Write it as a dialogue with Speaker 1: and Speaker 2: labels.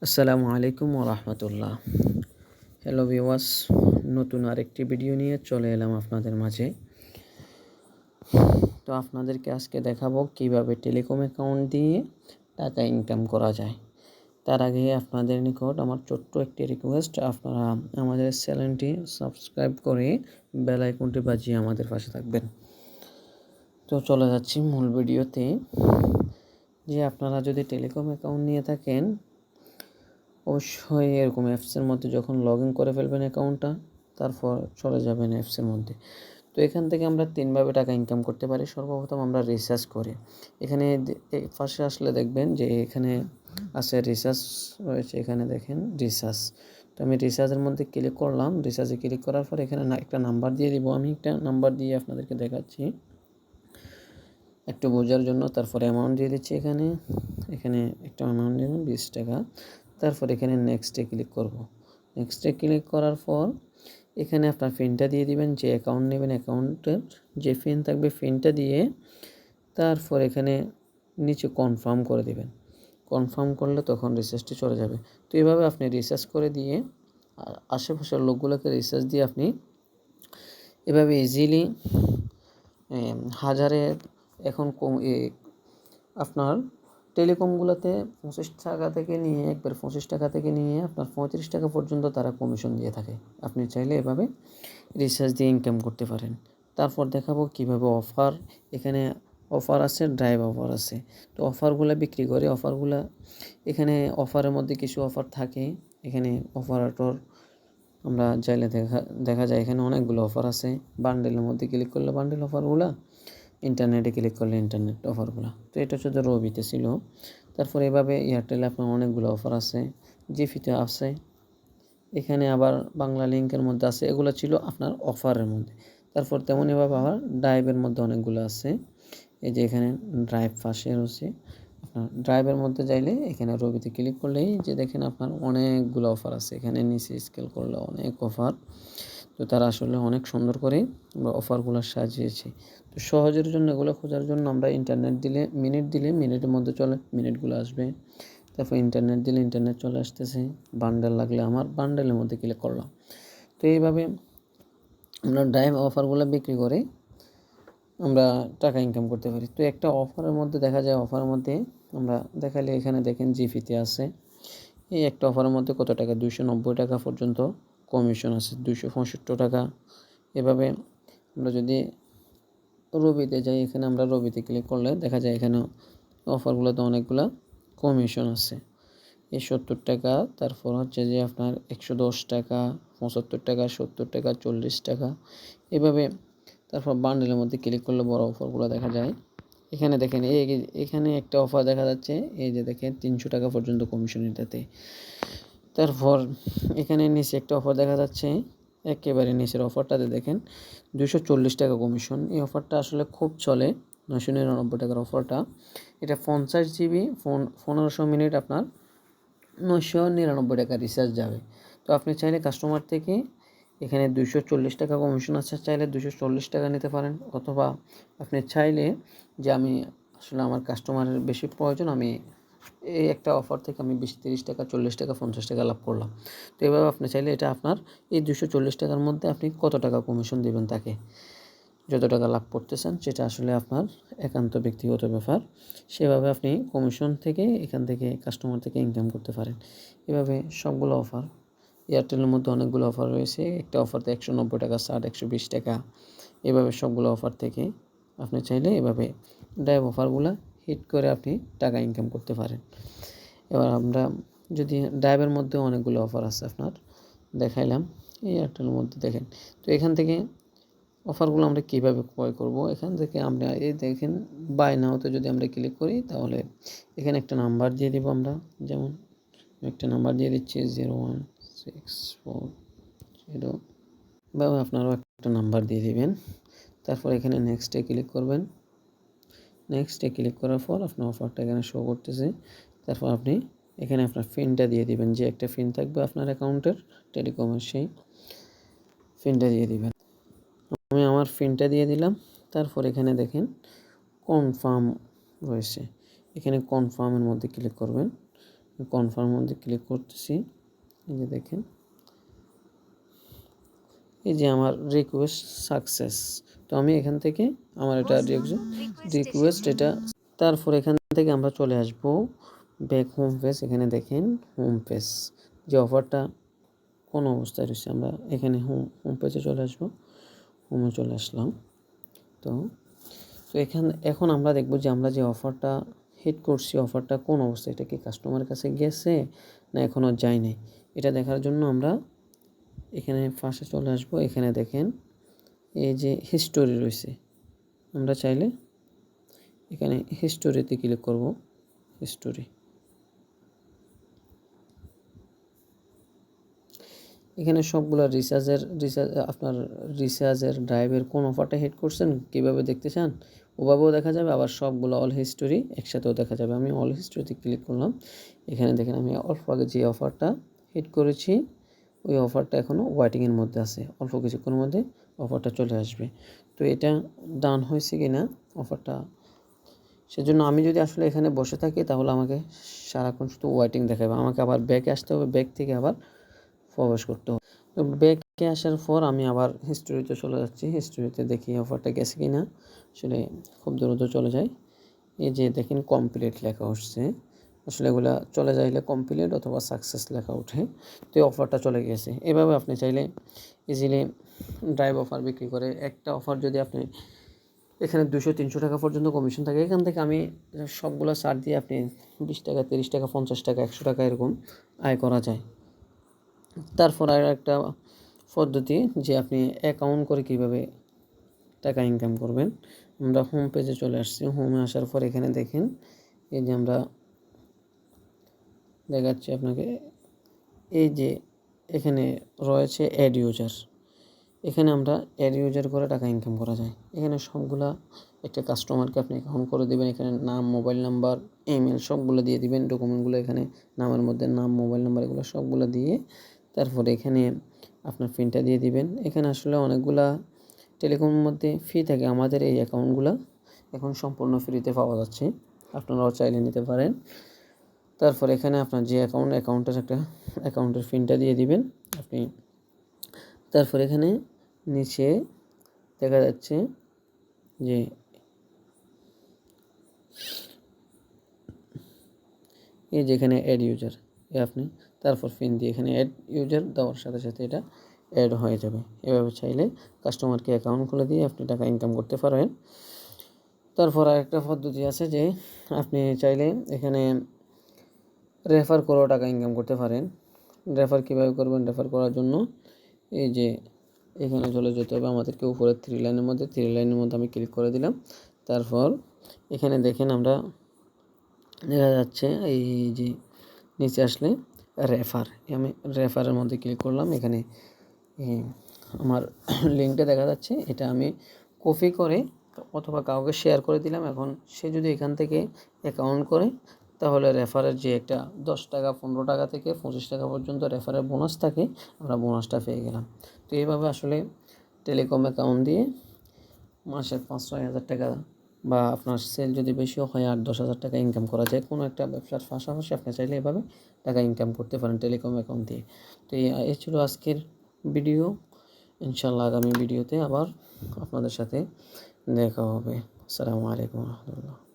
Speaker 1: আসসালামু আলাইকুম ওয়া রাহমাতুল্লাহ। হ্যালো ভিউয়ার্স, নতুন আরেকটি ভিডিও নিয়ে চলে এলাম আপনাদের মাঝে। তো আপনাদেরকে আজকে দেখাবো কিভাবে টেলিকম অ্যাকাউন্ট দিয়ে টাকা ইনকাম করা যায়। তার আগে আপনাদের নিকট আমার ছোট্ট একটি রিকোয়েস্ট, আপনারা আমাদের চ্যানেলটি সাবস্ক্রাইব করে বেল আইকনটি বাজিয়ে আমাদের পাশে থাকবেন। তো চলে যাচ্ছি মূল ভিডিওতে। যে আপনারা যদি টেলিকম অ্যাকাউন্ট নিয়ে থাকেন, অবশ্যই এরকম অ্যাপসের মধ্যে যখন লগ ইন করে ফেলবেন অ্যাকাউন্টটা, তারপর চলে যাবেন অ্যাপসের মধ্যে। তো এখান থেকে আমরা তিনভাবে টাকা ইনকাম করতে পারি। সর্বপ্রথম আমরা রিচার্জ করে, এখানে পাশে আসলে দেখবেন যে এখানে আছে রিচার্জ রয়েছে, এখানে দেখেন রিচার্জ। তো আমি রিচার্জের মধ্যে ক্লিক করলাম। রিচার্জে ক্লিক করার পর এখানে একটা নাম্বার দিয়ে দিব। আমি একটা নাম্বার দিয়ে আপনাদেরকে দেখাচ্ছি একটু বোঝার জন্য। তারপরে অ্যামাউন্ট দিয়ে দিচ্ছি, এখানে একটা অ্যামাউন্ট দেবেন 20 টাকা। তারপর এখানে নেক্সটে ক্লিক করব। নেক্সটে ক্লিক করার পর এখানে আপনার পিনটা দিয়ে দিবেন, যে অ্যাকাউন্ট নেবেন অ্যাকাউন্টের যে পিন থাকবে পিনটা দিয়ে তারপর এখানে নিচে কনফার্ম করে দিবেন। কনফার্ম করলে তখন রিচার্জটি চলে যাবে। তো এইভাবে আপনি রিচার্জ করে দিয়ে আশেপাশের লোকগুলোকে রিচার্জ দিয়ে আপনি এভাবে ইজিলি হাজারের এখন আপনার টেলিকমগুলোতে 25 টাকা থেকে নিয়ে একবার 25 টাকা থেকে নিয়ে আপনার 35 টাকা পর্যন্ত তারা কমিশন দিয়ে থাকে। আপনি চাইলে এভাবে রিচার্জ দিয়ে ইনকাম করতে পারেন। তারপর দেখাবো কিভাবে অফার, এখানে অফার আছে, ড্রাইভ অফার আছে। তো অফারগুলো বিক্রি করে, অফারগুলো এখানে অফারের মধ্যে কিছু অফার থাকে। এখানে অপারেটর আমরা চাইলে দেখা যায় এখানে অনেকগুলো অফার আছে। বান্ডেলের মধ্যে ক্লিক করলে বান্ডেল অফারগুলো, ইন্টারনেটে ক্লিক করলে ইন্টারনেট অফারগুলো। তো এটা শুধু রবিতে ছিল। তারপর এভাবে এয়ারটেলে আপনার অনেকগুলো অফার আছে, জিপিতে আছে, এখানে আবার বাংলা লিঙ্কের মধ্যে আছে। এগুলো ছিল আপনার অফারের মধ্যে। তারপর তেমন এভাবে আবার ড্রাইভের মধ্যে অনেকগুলো আছে। এই যে এখানে ড্রাইভ পাশে রয়েছে। আপনার ড্রাইভের মধ্যে যাইলে এখানে রবিতে ক্লিক করলেই যে দেখেন আপনার অনেকগুলো অফার আছে। এখানে নিচে স্কেল করলে অনেক অফার। তো তারা আসলে অনেক সুন্দর করে অফারগুলো সাজিয়েছে। তো সহজের জন্য এগুলো খোঁজার জন্য আমরা ইন্টারনেট দিলে মিনিটের মধ্যে মিনিটগুলো আসবে। তারপর ইন্টারনেট দিলে ইন্টারনেট চলে আসতেছে। বান্ডেল লাগলে আমার বান্ডেলের মধ্যে ক্লিক করলাম। তো এইভাবে আমরা ড্রাইভ অফারগুলো বিক্রি করে আমরা টাকা ইনকাম করতে পারি। তো একটা অফারের মধ্যে দেখা যায়, অফারের মধ্যে আমরা দেখালে এখানে দেখেন জিপিতে আছে। এই একটা অফারের মধ্যে কত টাকা, 290 টাকা পর্যন্ত কমিশন আছে, 265 টাকা। এভাবে আমরা যদি রবিতে যাই, এখানে আমরা রবিতে ক্লিক করলে দেখা যায় এখানে অফারগুলোতে অনেকগুলো কমিশন আছে। এই 70 টাকা, তারপর হচ্ছে যে আপনার 110 টাকা, 75 টাকা, 70 টাকা, 40 টাকা এভাবে। তারপর বান্ডেলের মধ্যে ক্লিক করলে বড় অফারগুলো দেখা যায়। এখানে দেখেন এখানে একটা অফার দেখা যাচ্ছে, এই যে দেখেন 300 টাকা পর্যন্ত কমিশন এটাতে। তারপর এখানে নিচে একটা অফার দেখা যাচ্ছে, একেবারে নিচের অফারটাতে দেখেন 240 টাকা কমিশন। এই অফারটা আসলে খুব চলে, 999 টাকার অফারটা। এটা 50 জিবি 1500 মিনিট আপনার 999 টাকা রিচার্জ যাবে। তো আপনি চাইলে কাস্টমার থেকে এখানে 240 টাকা কমিশন আছে, চাইলে 240 টাকা নিতে পারেন। অথবা আপনি চাইলে যে আমি আসলে আমার কাস্টমারের বেশি প্রয়োজন, আমি এই একটা অফার থেকে আমি 20-30 টাকা, 40 টাকা, 50 টাকা লাভ করলাম। তো এভাবে আপনি চাইলে এটা আপনার এই 240 টাকার মধ্যে আপনি কত টাকা কমিশন দেবেন তাকে, যত টাকা লাভ করতেছেন সেটা আসলে আপনার একান্ত ব্যক্তিগত ব্যাপার। সেভাবে আপনি কমিশন থেকে এখান থেকে কাস্টমার থেকে ইনকাম করতে পারেন। এভাবে সবগুলো অফার, এয়ারটেলের মধ্যে অনেকগুলো অফার রয়েছে। একটা অফারতে 190 টাকা ছাড়, 120 টাকা, এভাবে সবগুলো অফার থেকে আপনি চাইলে এভাবে ড্রাইভ অফারগুলো হিট করে আপনি টাকা ইনকাম করতে পারেন। এবার আমরা যদি ড্রাইভের মধ্যে অনেকগুলো অফার আছে আপনার দেখাইলাম, এই এয়ারটেলের মধ্যে দেখেন। তো এখান থেকে অফারগুলো আমরা কীভাবে ক্রয় করব, এখান থেকে আমরা এই দেখেন বাই নাওতে যদি আমরা ক্লিক করি, তাহলে এখানে একটা নাম্বার দিয়ে দিব আমরা। যেমন একটা নাম্বার দিয়ে দিচ্ছি 0164 বা আপনারাও একটা নাম্বার দিয়ে দিবেন। তারপর এখানে নেক্সটে ক্লিক করবেন। নেক্সটে ক্লিক করার পর আপনার অফারটা এখানে শো করতেছে। তারপর আপনি এখানে আপনার পিনটা দিয়ে দিবেন, যে একটা পিন থাকবে আপনার অ্যাকাউন্টের টেলিকমের, সেই পিনটা দিয়ে দিবেন। আমি আমার পিনটা দিয়ে দিলাম। তারপর এখানে দেখেন কনফার্ম রয়েছে, এখানে কনফার্মের মধ্যে ক্লিক করবেন। কনফার্ম মধ্যে ক্লিক করতেছি। এই যে দেখেন, এই যে আমার রিকোয়েস্ট সাকসেস। তো আমি এখান থেকে আমার এটা রিকোয়েস্ট এটা, তারপর এখান থেকে আমরা চলে আসব ব্যাক হোম পেজ। এখানে দেখেন হোম পেজ, যে অফারটা কোন অবস্থায় রয়েছে, আমরা এখানে হোম পেজে চলে আসবো। হোমে চলে আসলাম। তো এখন আমরা দেখব যে আমরা যে অফারটা হিট করছি, অফারটা কোন অবস্থায়, এটা কি কাস্টমারের কাছে গেছে না এখনও যায় নাই। এটা দেখার জন্য আমরা এখানে ফার্স্টে চলে আসব। এখানে দেখেন এই যে হিস্টোরি রয়েছে, আমরা চাইলে এখানে হিস্টোরিতে ক্লিক করব। হিস্টোরি, এখানে সবগুলো আপনার রিচার্জের ড্রাইভের কোন অফারটা হিট করছেন কীভাবে দেখতে চান ওভাবেও দেখা যাবে, আবার সবগুলো অল হিস্টোরি একসাথেও দেখা যাবে। আমি অল হিস্টোরিতে ক্লিক করলাম। এখানে দেখেন আমি অল্প আগে যে অফারটা হিট করেছি ওই অফারটা এখনও ওয়েটিংয়ের মধ্যে আছে, অল্প কিছুক্ষণের মধ্যে অফারটা চলে আসবে। তো এটা ডান হয়েছে কি না অফারটা, সেজন্য আমি যদি আসলে এখানে বসে থাকি তাহলে আমাকে সারাক্ষণ শুধু ওয়েটিং দেখাবে, আমাকে আবার ব্যাকে আসতে হবে, ব্যাক থেকে আবার প্রবেশ করতে হবে। তো ব্যাকে আসার পর আমি আবার হিস্টোরিতে চলে যাচ্ছি। হিস্টোরিতে দেখি অফারটা গেছে কি না, আসলে খুব দ্রুত চলে যায়। এই যে দেখেন কমপ্লিট লেখা উঠছে, আসলে এগুলা চলে যাইলে কমপ্লিট অথবা সাকসেস লেখা ওঠে। তো এই অফারটা চলে গেছে। এভাবে আপনি চাইলে ইজিলি ড্রাইভ অফার বিক্রি করে, একটা অফার যদি আপনি এখানে 200-300 টাকা পর্যন্ত কমিশন থাকে, এখান থেকে আমি সবগুলো ছাড় দিয়ে আপনি 20 টাকা, 30 টাকা, 50 টাকা, 100 টাকা এরকম আয় করা যায়। তারপর আর একটা পদ্ধতি যে আপনি অ্যাকাউন্ট করে কিভাবে টাকা ইনকাম করবেন। আমরা হোম পেজে চলে আসছি। হোমে আসার পর এখানে দেখেন এই যে আমরা দেখাচ্ছি আপনাকে, এই যে এখানে রয়েছে অ্যাড ইউজার। এখানে আমরা অ্যাড ইউজার করে টাকা ইনকাম করা যায়। এখানে সবগুলা একটা কাস্টমারকে আপনি অ্যাকাউন্ট করে দেবেন। এখানে নাম, মোবাইল নাম্বার, ইমেল সবগুলো দিয়ে দিবেন। ডকুমেন্টগুলো এখানে নামের মধ্যে নাম, মোবাইল নাম্বার এগুলো সবগুলো দিয়ে তারপরে এখানে আপনার পিনটা দিয়ে দিবেন। এখানে আসলে অনেকগুলা টেলিকমের মধ্যে ফি থাকে, আমাদের এই অ্যাকাউন্টগুলো এখন সম্পূর্ণ ফ্রিতে পাওয়া যাচ্ছে, আপনারাও চাইলে নিতে পারেন। তারপর এখানে আপনার যে অ্যাকাউন্টের একটা অ্যাকাউন্টের পিনটা দিয়ে দিবেন আপনি। তারপর এখানে নিচে দেখা যাচ্ছে যে এই যেখানে অ্যাড ইউজার, আপনি তারপর পিন দিয়ে এখানে অ্যাড ইউজার দেওয়ার সাথে সাথে এটা অ্যাড হয়ে যাবে। এভাবে চাইলে কাস্টমারকে অ্যাকাউন্ট খুলে দিয়ে আপনি টাকা ইনকাম করতে পারবেন। তারপর আরেকটা পদ্ধতি আছে যে আপনি চাইলে এখানে রেফার করেও টাকা ইনকাম করতে পারেন। রেফার কীভাবে করবেন, রেফার করার জন্য এই যে এখানে চলে যেতে হবে আমাদেরকে, উপরে 3 লাইনের মধ্যে আমি ক্লিক করে দিলাম। তারপর এখানে দেখেন আমরা দেখা যাচ্ছে এই যে নিচে আসলে রেফার, আমি রেফারের মধ্যে ক্লিক করলাম। এখানে আমার লিঙ্কটা দেখা যাচ্ছে, এটা আমি কপি করে অথবা কাউকে শেয়ার করে দিলাম। এখন সে যদি এখান থেকে অ্যাকাউন্ট করে তাহলে রেফারের যে একটা 10 টাকা, 15 টাকা থেকে 25 টাকা পর্যন্ত রেফারের বোনাস থাকে, আমরা বোনাসটা পেয়ে গেলাম। তো এইভাবে আসলে টেলিকম অ্যাকাউন্ট দিয়ে মাসে 5-6 হাজার টাকা বা আপনার সেল যদি বেশিও হয় 8-10 হাজার টাকা ইনকাম করা যায়। কোনো একটা ব্যবসার পাশাপাশি আপনি চাইলে এভাবে টাকা ইনকাম করতে পারেন টেলিকম অ্যাকাউন্ট দিয়ে। তো এই ছিল আজকের ভিডিও। ইনশাআল্লাহ আগামী ভিডিওতে আবার আপনাদের সাথে দেখা হবে। আসসালামু আলাইকুম ওয়া রাহমাতুল্লাহ।